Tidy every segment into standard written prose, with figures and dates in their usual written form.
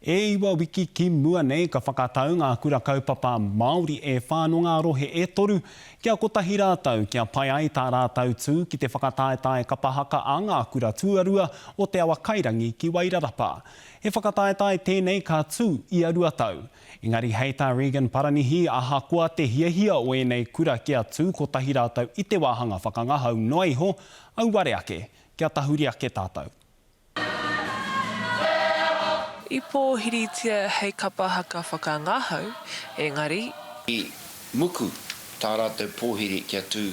E iwa wiki ki mua nei ka whakatau ngā kura kaupapa Māori e whānonga rohe e toru kia kotahi rātau kia pai ai tā rātau tū ki te whakataetae kapahaka a ngā kura tūarua o te awa kairangi ki Wairarapa. He whakataetae tēnei ka tū i arua tau. Engari hei tā Regan Paranihi ahakoa te hiahia o enei kura kia tū kotahi rātau i te wāhanga whakangahau noa iho, au ware ake, kia tahuri ake tātou. I pōhiritia hei kapahaka whakangahau, engari. I muku tā rātou pōhiri kia tū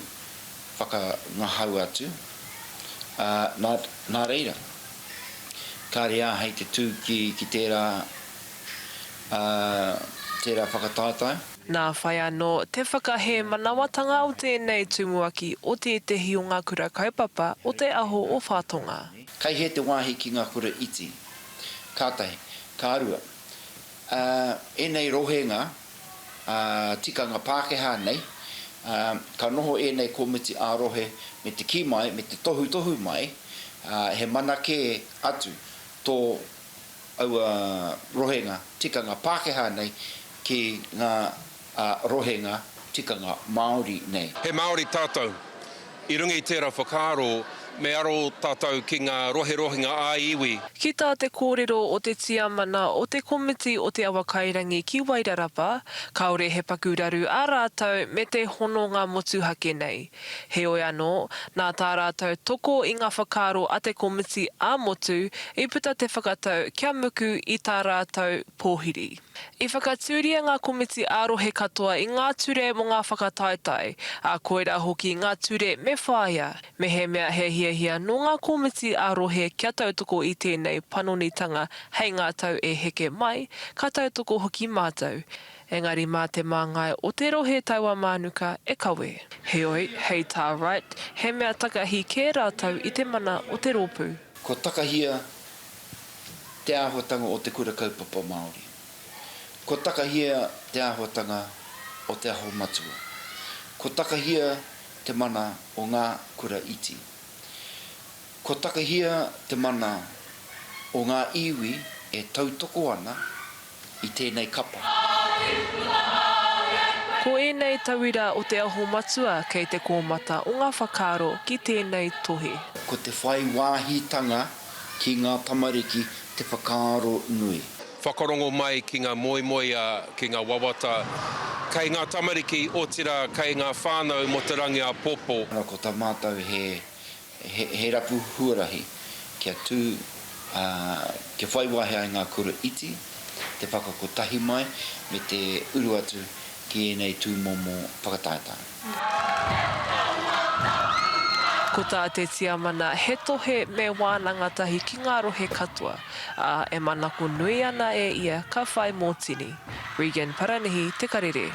whakangahau atu, nā reira. Ka rea hei te tū ki tērā whakataetai. Nā whai anō te whakahe manawatanga o tēnei tumuaki o te tehi o ngā kura kaupapa o te aho o whātonga. Kai he te wāhi ki ngā kura iti. Kātahi, ka arua. Enei rohenga, tikanga Pākehā nei, ka noho enei komiti ārohe me te ki mai, me te tohu mai, he manake atu tō aua rohenga tikanga Pākehā nei ki ngā rohenga tikanga Māori nei. He Māori tātou, i rungi tērā whakaaro, me aro tātou ki ngā rohe-rohinga a iwi. Ki tā te kōrero o te tiamana o te komiti o te awa kairangi ki Wairarapa, kaore he pakuraru a rātau me te hono ngā motuhake nei. He oi anō, nā tā rātau toko i ngā whakaaro a te komiti a motu i puta te whakatau kia muku i tā rātau pōhiri. I whakatūria ngā komiti ārohe katoa i ngā ture mo ngā whakataetai, a koera hoki ngā ture me whāia, me he mea he hiahia no ngā komiti ārohe kia tautoko i tēnei panonitanga hei ngā tau e heke mai, ka tautoko hoki mātau. Engari mā te māngai o te rohe taua mānuka e kawe. Heoi, hei tā right, he mea takahi kē rātau i te mana o te rōpū. Ko takahia te āhuatanga o te kura kaupapa Māori. Ko takahia te āhuatanga o te aho matua. Ko takahia te mana o ngā kura iti. Ko takahia te mana o ngā iwi e tautoko ana i tēnei kapa. Ko enei tauira o te aho matua kei te kōmata o ngā whakaaro ki tēnei tohe. Ko te whai wāhitanga ki ngā tamariki te whakaaro nui. Whakarongo mai ki ngā moimoi ki ngā wawata, kei ngā tamariki o tira, kei ngā whānau mo te rangi a popo. Ko tā mātou he rapu huarahi kia tū, kia whaiwahe ai ngā kura iti, te whakakotahi mai, me te uru atu ki enei tū momo whakataetai. Ko tā te tiamana he tohe me wānangatahi ki ngā rohe katoa, e manako nui ana e ia ka whai mōtini. Regan Paranihi, Te Karere.